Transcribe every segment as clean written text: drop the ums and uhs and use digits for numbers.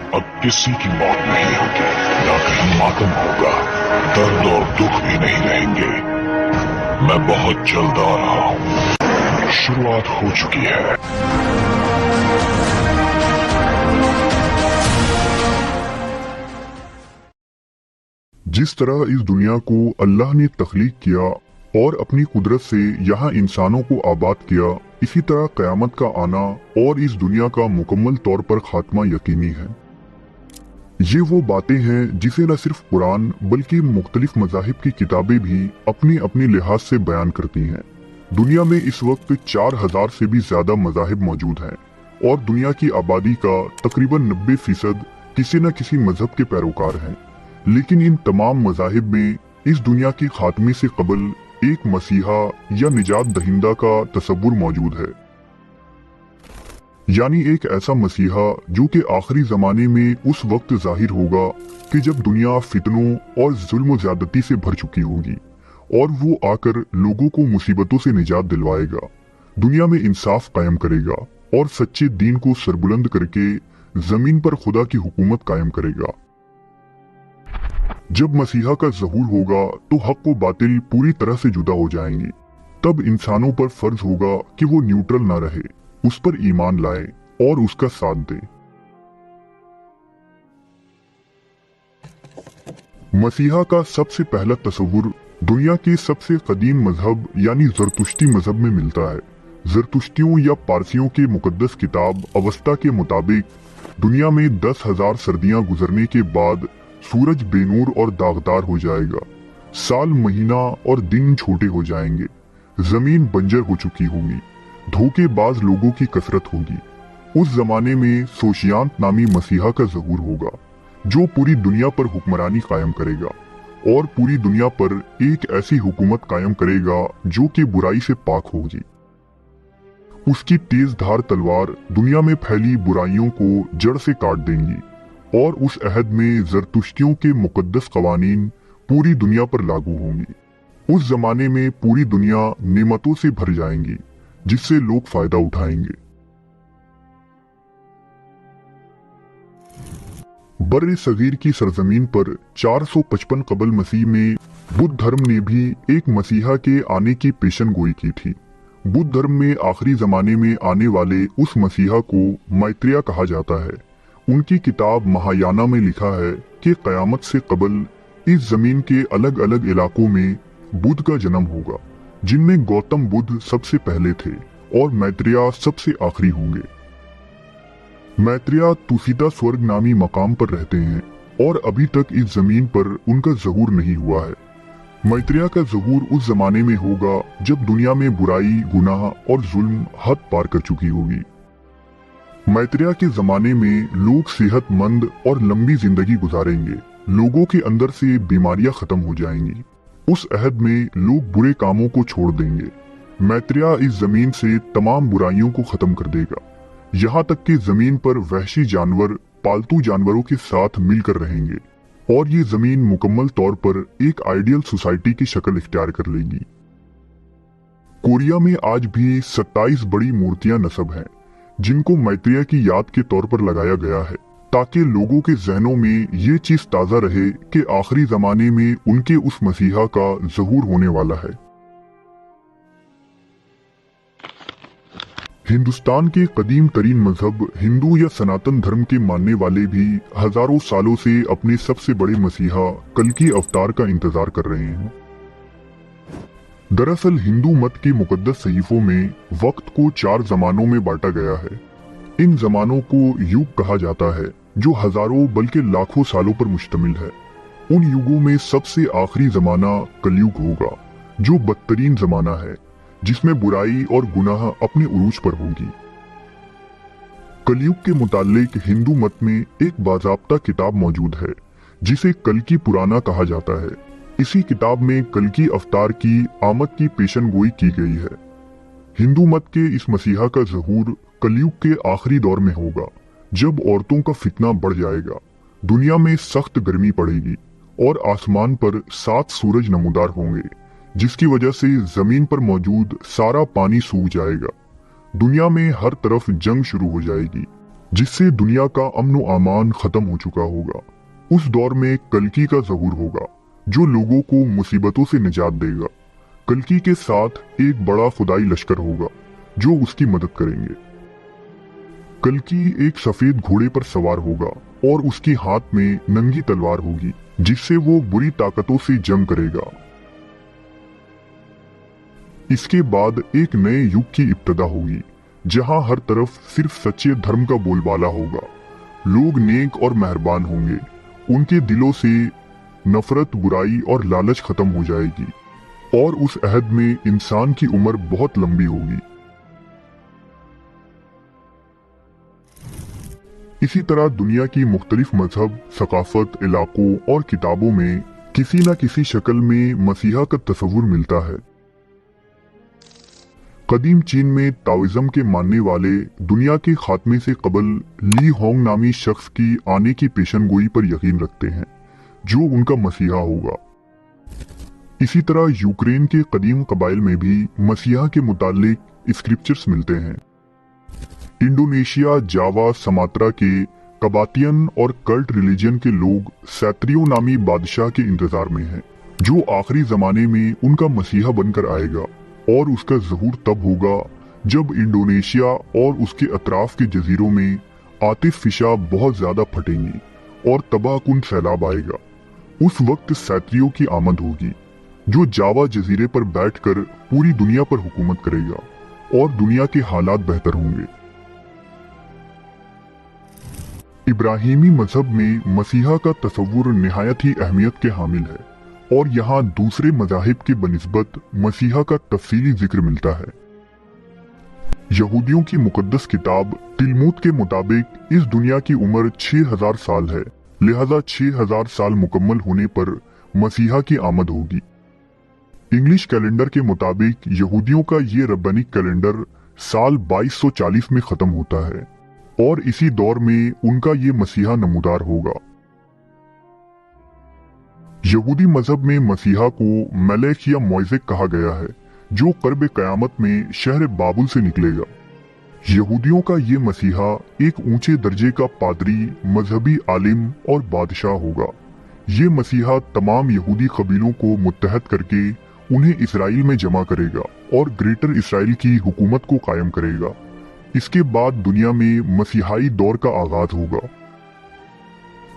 अब किसी की मौत नहीं होगी, ना कहीं मातम होगा, दर्द और दुख भी नहीं रहेंगे। मैं बहुत जल्द आ रहा हूँ। शुरुआत हो चुकी है। जिस तरह इस दुनिया को अल्लाह ने तख्लीक किया और अपनी कुदरत से यहाँ इंसानों को आबाद किया, इसी तरह क़यामत का आना और इस दुनिया का मुकम्मल तौर पर खात्मा यकीनी है। ये वो बातें हैं जिसे न सिर्फ कुरान बल्कि मुख्तलिफ मज़ाहिब की किताबें भी अपने अपने लिहाज से बयान करती हैं। दुनिया में इस वक्त 4000 से भी ज्यादा मज़ाहिब मौजूद हैं और दुनिया की आबादी का तकरीबन 90% किसी न किसी मजहब के पैरोकार हैं। लेकिन इन तमाम मज़ाहिब में इस दुनिया के खात्मे से कबल एक मसीहा या निजात दहिंदा का तसव्वुर मौजूद है, यानी एक ऐसा मसीहा जो कि आखिरी जमाने में उस वक्त जाहिर होगा कि जब दुनिया फितनों और जुल्म ज्यादती से भर चुकी होगी और वो आकर लोगों को मुसीबतों से निजात दिलवाएगा, दुनिया में इंसाफ कायम करेगा और सच्चे दीन को सरबुलंद करके जमीन पर खुदा की हुकूमत कायम करेगा। जब मसीहा का ज़हूर होगा तो हक व बातिल पूरी तरह से जुदा हो जाएंगे। तब इंसानों पर फर्ज होगा कि वो न्यूट्रल ना रहे, उस पर ईमान लाए और उसका साथ दे। मसीहा का सबसे पहला तस्वुर दुनिया के सबसे कदीम मजहब यानी ज़रतुश्ती मजहब में मिलता है। ज़रतुश्तियों या पारसियों के मुकद्दस किताब अवस्ता के मुताबिक दुनिया में 10,000 सर्दियां गुजरने के बाद सूरज बेनूर और दागदार हो जाएगा, साल, महीना और दिन छोटे हो जाएंगे, जमीन बंजर हो चुकी होगी, धोखेबाज लोगों की कसरत होगी। उस जमाने में सोशियांत नामी मसीहा का ज़हूर होगा जो पूरी दुनिया पर हुक्मरानी कायम करेगा और पूरी दुनिया पर एक ऐसी हुकूमत कायम करेगा जो कि बुराई से पाक होगी। उसकी तेज धार तलवार दुनिया में फैली बुराइयों को जड़ से काट देंगी और उस अहद में ज़रतुश्तियों के मुकद्दस कवानीन पूरी दुनिया पर लागू होंगी। उस जमाने में पूरी दुनिया नेमतों से भर जाएंगी जिससे लोग फायदा उठाएंगे। बर्र सगीर की सरजमीन पर 455 कबल मसीह में बुद्ध धर्म ने भी एक मसीहा के आने की पेशन गोई की थी। बुद्ध धर्म में आखिरी जमाने में आने वाले उस मसीहा को मैत्रेय कहा जाता है। उनकी किताब महायाना में लिखा है कि क़यामत से कबल इस जमीन के अलग अलग इलाकों में बुद्ध का जन्म होगा, जिनमें गौतम बुद्ध सबसे पहले थे और मैत्रेय सबसे आखिरी होंगे। मैत्रेय तुसीता स्वर्ग नामी मकाम पर रहते हैं और अभी तक इस जमीन पर उनका ज़हूर नहीं हुआ है। मैत्रेय का ज़हूर उस जमाने में होगा जब दुनिया में बुराई, गुनाह और जुल्म हद पार कर चुकी होगी। मैत्रेय के जमाने में लोग सेहतमंद और लंबी जिंदगी गुजारेंगे, लोगों के अंदर से बीमारियां खत्म हो जाएंगी। उस अहद में लोग बुरे कामों को छोड़ देंगे। मैत्रेय इस जमीन से तमाम बुराइयों को खत्म कर देगा, यहाँ तक कि जमीन पर वहशी जानवर पालतू जानवरों के साथ मिलकर रहेंगे और ये जमीन मुकम्मल तौर पर एक आइडियल सोसाइटी की शक्ल इख्तियार कर लेगी। कोरिया में आज भी 27 बड़ी मूर्तियां नस्ब हैं जिनको मैत्रेय की याद के तौर पर लगाया गया है, ताकि लोगों के जहनों में ये चीज ताजा रहे कि आखिरी जमाने में उनके उस मसीहा का ज़हूर होने वाला है। हिंदुस्तान के कदीम तरीन मजहब हिंदू या सनातन धर्म के मानने वाले भी हजारों सालों से अपने सबसे बड़े मसीहा कल्कि अवतार का इंतजार कर रहे हैं। दरअसल हिंदू मत के मुकद्दस सहीफों में वक्त को 4 जमानों में बांटा गया है। इन जमानों को युग कहा जाता है जो हजारों बल्कि लाखों सालों पर मुश्तमिल है। उन युगों में सबसे आखिरी जमाना कलयुग होगा जो बदतरीन जमाना है, जिसमें बुराई और गुनाह अपने उरूज पर होगी। कलयुग के मुताल्लिक हिंदू मत में एक बाज़ाब्ता किताब मौजूद है जिसे कल्कि पुराना कहा जाता है। इसी किताब में कल्कि अवतार की आमद की पेशन गोई की गई है। हिंदू मत के इस मसीहा का ज़हूर कलयुग के आखिरी दौर में होगा, जब औरतों का फितना बढ़ जाएगा, दुनिया में सख्त गर्मी पड़ेगी और आसमान पर 7 सूरज नमूदार होंगे, जिसकी वजह से जमीन पर मौजूद सारा पानी सूख जाएगा। दुनिया में हर तरफ जंग शुरू हो जाएगी जिससे दुनिया का अमन व अमान खत्म हो चुका होगा। उस दौर में कल्कि का ज़हूर होगा जो लोगों को मुसीबतों से निजात देगा। कल्कि के साथ एक बड़ा खुदाई लश्कर होगा जो उसकी मदद करेंगे। कल्कि एक सफेद घोड़े पर सवार होगा और उसके हाथ में नंगी तलवार होगी जिससे वो बुरी ताकतों से जंग करेगा। इसके बाद एक नए युग की इब्तिदा होगी जहां हर तरफ सिर्फ सच्चे धर्म का बोलबाला होगा। लोग नेक और मेहरबान होंगे, उनके दिलों से नफरत, बुराई और लालच खत्म हो जाएगी और उस अहद में इंसान की उम्र बहुत लंबी होगी। इसी तरह दुनिया की मुख्तलिफ मजहब, सकाफत, इलाकों और किताबों में किसी न किसी शक्ल में मसीहा का तस्वुर मिलता है। कदीम चीन में ताओइज्म के मानने वाले दुनिया के खात्मे से कबल ली होंग नामी शख्स की आने की पेशनगोई पर यकीन रखते हैं जो उनका मसीहा होगा। इसी तरह यूक्रेन के कदीम कबाइल में भी मसीहा के मुताल्लिक स्क्रिप्चर्स मिलते हैं। इंडोनेशिया, जावा, समात्रा के कबातियन और कल्ट रिलीजन के लोग सैत्रियो नामी बादशाह के इंतजार में हैं जो आखिरी जमाने में उनका मसीहा बनकर आएगा और उसका ज़हूर तब होगा जब इंडोनेशिया और उसके अतराफ के जजीरों में आतिश फिशा बहुत ज्यादा फटेंगी और तबाहकुन सैलाब आएगा। उस वक्त सैत्रियो की आमद होगी जो जावा जजीरे पर बैठकर पूरी दुनिया पर हुकूमत करेगा और दुनिया के हालात बेहतर होंगे। इब्राहिमी मजहब में मसीहा का तस्वुर निहायत ही अहमियत के हामिल है और यहाँ दूसरे मजाहिब के बनिस्बत मसीहा का तफसीली जिक्र मिलता है। यहूदियों की मुकद्दस किताब तिलमुद के मुताबिक इस दुनिया की उम्र 6000 साल है, लिहाजा 6000 साल मुकम्मल होने पर मसीहा की आमद होगी। इंग्लिश कैलेंडर के मुताबिक यहूदियों का ये रब्बानिक कैलेंडर साल 2240 में खत्म होता है और इसी दौर में उनका ये मसीहा नमूदार होगा। यहूदी मजहब में मसीहा को मलेक या मोइज़ेक कहा गया है जो कर्ब कयामत में शहर बाबुल से निकलेगा। यहूदियों का ये मसीहा एक ऊंचे दर्जे का पादरी, मजहबी आलिम और बादशाह होगा। ये मसीहा तमाम यहूदी कबीलों को मुत्तहद करके उन्हें इसराइल में जमा करेगा और ग्रेटर इसराइल की हुकूमत को कायम करेगा। इसके बाद दुनिया में मसीहाई दौर का आगाज होगा।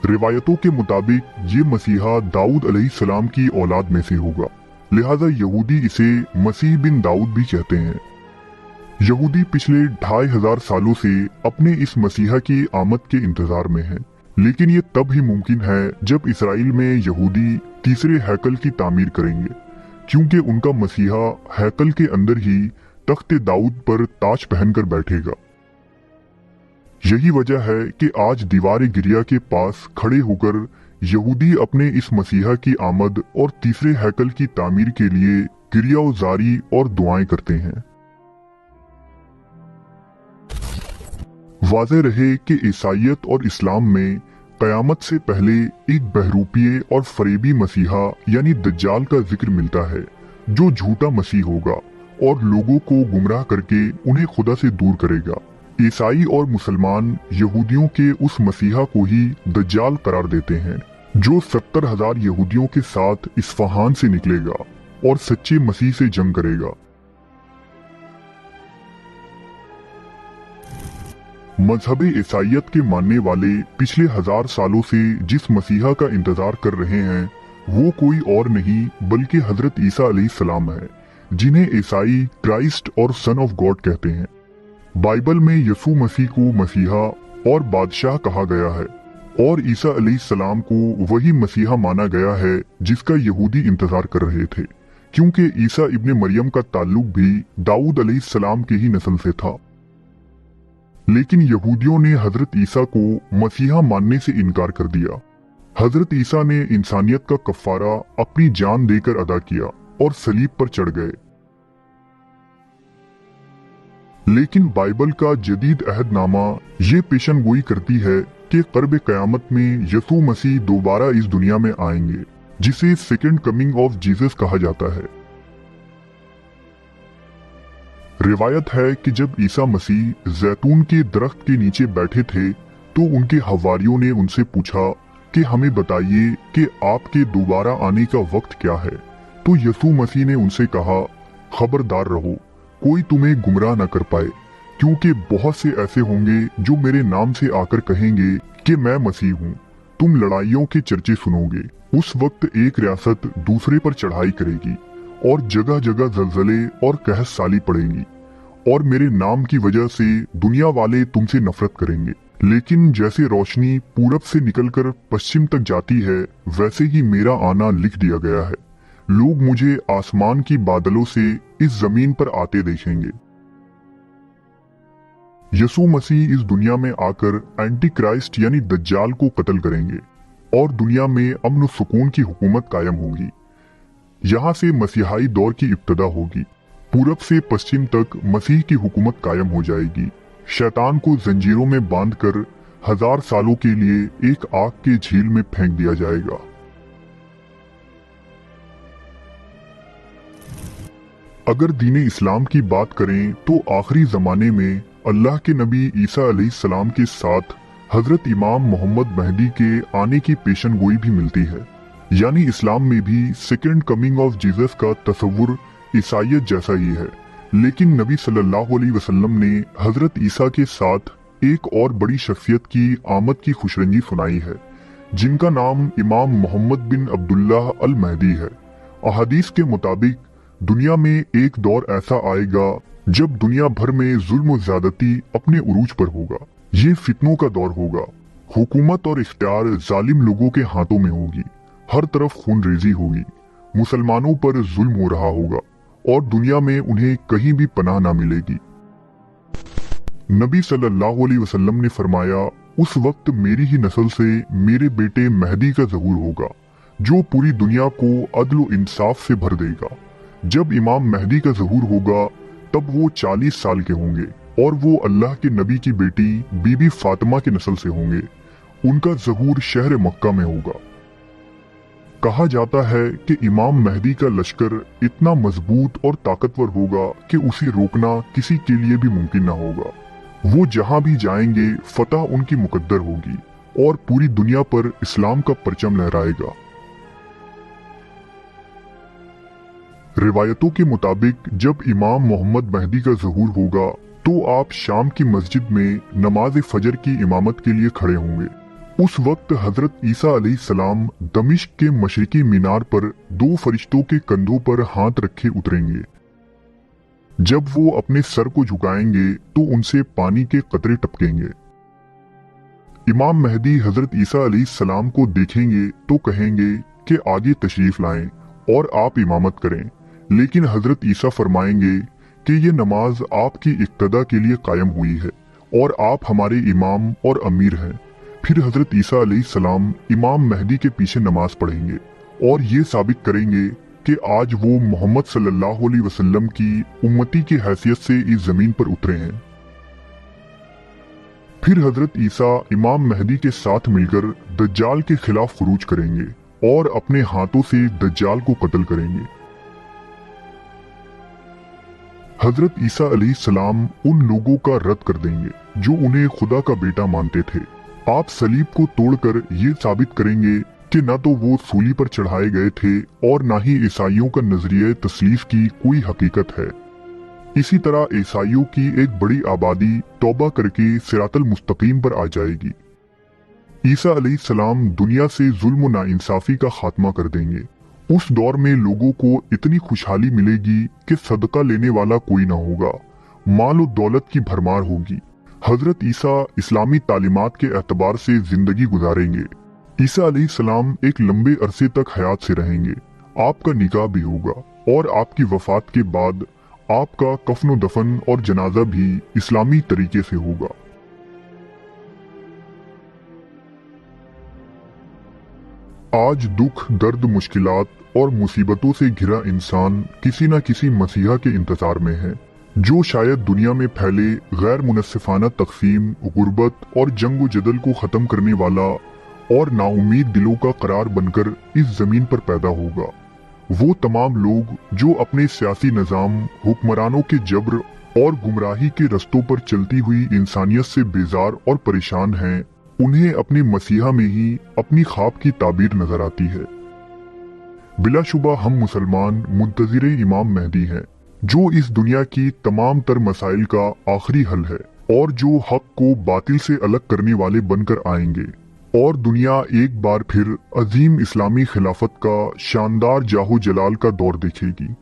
रिवायतों के मुताबिक ये मसीहा दाऊद अलैहिस्सलाम की औलाद में से होगा, लिहाजा यहूदी इसे मसीह बिन दाऊद भी कहते हैं। यहूदी पिछले 2500 सालों से अपने इस मसीहा की आमद के इंतजार में हैं, लेकिन ये तब ही मुमकिन है जब इसराइल में यहूदी तीसरे हैकल की तामीर करेंगे, क्योंकि उनका मसीहा हैकल के अंदर ही तख्त दाऊद पर ताज पहनकर बैठेगा। यही वजह है कि आज दीवार गिरिया के पास खड़े होकर यहूदी अपने इस मसीहा की आमद और तीसरे हैकल की तामीर के लिए गिरिया-ओ-ज़ारी और दुआएं करते हैं। वाज़ेह रहे कि ईसाईयत और इस्लाम में कयामत से पहले एक बहरूपिये और फरेबी मसीहा यानी दज्जाल का जिक्र मिलता है जो झूठा मसीह होगा और लोगों को गुमराह करके उन्हें खुदा से दूर करेगा। ईसाई और मुसलमान यहूदियों के उस मसीहा को ही दज्जाल करार देते हैं जो 70,000 यहूदियों के साथ इस्फहान से निकलेगा और सच्चे मसीह से जंग करेगा। मजहब ईसाईयत के मानने वाले पिछले 1000 सालों से जिस मसीहा का इंतजार कर रहे हैं वो कोई और नहीं बल्कि हजरत ईसा अलैहिस्सलाम है, जिन्हें ईसाई क्राइस्ट और सन ऑफ गॉड कहते हैं। बाइबल में यसू मसीह को मसीहा और बादशाह कहा गया है और ईसा अलैहिस्सलाम को वही मसीहा माना गया है जिसका यहूदी इंतजार कर रहे थे, क्योंकि ईसा इब्ने मरियम का ताल्लुक भी दाऊद अलैहिस्सलाम के ही नस्ल से था। लेकिन यहूदियों ने हजरत ईसा को मसीहा मानने से इनकार कर दिया। हजरत ईसा ने इंसानियत का कफ़ारा अपनी जान देकर अदा किया और सलीब पर चढ़ गए। लेकिन बाइबल का जदीद अहदनामा ये पेशनगोई करती है कि कर्ब कयामत में यसू मसीह दोबारा इस दुनिया में आएंगे, जिसे सेकंड कमिंग ऑफ जीसस कहा जाता है। रिवायत है कि जब ईसा मसीह जैतून के दरख्त के नीचे बैठे थे तो उनके हवारियों ने उनसे पूछा कि हमें बताइए कि आपके दोबारा आने का वक्त क्या है। तो यीशु मसीह ने उनसे कहा, खबरदार रहो, कोई तुम्हें गुमराह न कर पाए, क्योंकि बहुत से ऐसे होंगे जो मेरे नाम से आकर कहेंगे कि मैं मसीह हूँ। तुम लड़ाइयों के चर्चे सुनोगे। उस वक्त एक रियासत दूसरे पर चढ़ाई करेगी और जगह जगह जलजले और कहस साली पड़ेंगी, और मेरे नाम की वजह से दुनिया वाले तुमसे नफरत करेंगे। लेकिन जैसे रोशनी पूरब से निकलकर पश्चिम तक जाती है, वैसे ही मेरा आना लिख दिया गया है। लोग मुझे आसमान की बादलों से इस जमीन पर आते देखेंगे। यीशु मसीह इस दुनिया में आकर एंटी क्राइस्ट यानी दज्जाल को कत्ल करेंगे और दुनिया में अमन सुकून की हुकूमत कायम होगी। यहाँ से मसीहाई दौर की इब्तिदा होगी। पूरब से पश्चिम तक मसीह की हुकूमत कायम हो जाएगी। शैतान को जंजीरों में बांधकर 1000 सालों के लिए एक आग के झील में फेंक दिया जाएगा। अगर दीन इस्लाम की बात करें तो आखिरी जमाने में अल्लाह के नबी ईसा अलैहिस्सलाम के साथ हजरत इमाम मोहम्मद महदी के आने की पेशनगोई भी मिलती है। यानी इस्लाम में भी सेकेंड कमिंग ऑफ जीसस का तस्वुर ईसाइयत जैसा ही है। लेकिन नबी सल्लल्लाहु अलैहि वसल्लम ने हजरत ईसा के साथ एक और बड़ी शख्सियत की आमद की खुशरंजी सुनाई है, जिनका नाम इमाम मोहम्मद बिन अब्दुल्लाह अल महदी है। अहादीस के मुताबिक दुनिया में एक दौर ऐसा आएगा जब दुनिया भर में जुल्म और ज्यादती अपने उरूज पर होगा। ये फितनों का दौर होगा। हुकूमत और इख्तियार जालिम लोगों के हाथों में होगी। हर तरफ खूनरेजी होगी। मुसलमानों पर जुल्म हो रहा होगा और दुनिया में उन्हें कहीं भी पनाह ना मिलेगी। नबी सल्लल्लाहु अलैहि वसल्लम ने फरमाया, उस वक्त मेरी ही नस्ल से मेरे बेटे महदी का ज़हूर होगा, जो पूरी दुनिया को अदल व इंसाफ से भर देगा। जब इमाम महदी का ज़हूर होगा तब वो 40 साल के होंगे और वो अल्लाह के नबी की बेटी बीबी फातिमा की नस्ल से होंगे। उनका ज़हूर शहर मक्का में होगा। कहा जाता है कि इमाम महदी का लश्कर इतना मजबूत और ताकतवर होगा कि उसे रोकना किसी के लिए भी मुमकिन ना होगा। वो जहां भी जाएंगे फतह उनकी मुकद्दर होगी और पूरी दुनिया पर इस्लाम का परचम लहराएगा। रिवायतों के मुताबिक जब इमाम मोहम्मद महदी का ज़हूर होगा तो आप शाम की मस्जिद में नमाज फजर की इमामत के लिए खड़े होंगे। उस वक्त हजरत ईसा अलैहिस्सलाम दमिश्क के मशरिकी मीनार पर 2 फरिश्तों के कंधों पर हाथ रखे उतरेंगे। जब वो अपने सर को झुकाएंगे तो उनसे पानी के कतरे टपकेंगे। इमाम महदी हजरत ईसा अलैहिस्सलाम को देखेंगे तो कहेंगे कि आगे तशरीफ लाएं और आप इमामत करें, लेकिन हजरत ईसा फरमाएंगे कि ये नमाज आपकी इक्तदा के लिए कायम हुई है और आप हमारे इमाम और अमीर हैं। फिर हजरत ईसा अलैहिस्सलाम इमाम महदी के पीछे नमाज पढ़ेंगे और ये साबित करेंगे कि आज वो मोहम्मद सल्लल्लाहु अलैहि वसल्लम की उम्मती की हैसियत से इस जमीन पर उतरे हैं। फिर हजरत ईसा इमाम महदी के साथ मिलकर दज्जाल के खिलाफ खुरूज करेंगे और अपने हाथों से दज्जाल को कत्ल करेंगे। हजरत ईसा अलैहिस्सलाम उन लोगों का रद्द कर देंगे जो उन्हें खुदा का बेटा मानते थे। आप सलीब को तोड़कर ये साबित करेंगे कि न तो वो सूली पर चढ़ाए गए थे और न ही ईसाइयों का नजरिया तस्लीफ की कोई हकीकत है। इसी तरह ईसाइयों की एक बड़ी आबादी तौबा करके सिरातल मुस्तकीम पर आ जाएगी। ईसा अलैहिस्सलाम दुनिया से जुल्म ना इंसाफी का खात्मा कर देंगे। उस दौर में लोगों को इतनी खुशहाली मिलेगी कि सदका लेने वाला कोई ना होगा। माल और दौलत की भरमार होगी। हजरत ईसा इस्लामी तालीमात के एतबार से जिंदगी गुजारेंगे। ईसा अलैहिस्सलाम एक लंबे अरसे तक हयात से रहेंगे। आपका निकाह भी होगा और आपकी वफात के बाद आपका कफन दफन और जनाजा भी इस्लामी तरीके से होगा। आज दुख, दर्द, मुश्किलात और मुसीबतों से घिरा इंसान किसी न किसी मसीहा के इंतजार में है, जो शायद दुनिया में फैले गैर मुनस्सिफाना तकसीम, गुर्बत और जंग जदल को ख़त्म करने वाला और नाउमीद दिलों का करार बनकर इस ज़मीन पर पैदा होगा। वो तमाम लोग जो अपने सियासी निज़ाम, हुक्मरानों के जबर और गुमराही के रस्तों पर चलती हुई इंसानियत से बेजार और परेशान हैं, उन्हें अपने मसीहा में ही अपनी ख्वाब की ताबीर नजर आती है। बिलाशुबा हम मुसलमान मुंतज़िर इमाम मेहदी हैं, जो इस दुनिया की तमाम तर मसाइल का आखिरी हल है और जो हक को बातिल से अलग करने वाले बनकर आएंगे और दुनिया एक बार फिर अजीम इस्लामी खिलाफत का शानदार जाहो जलाल का दौर देखेगी।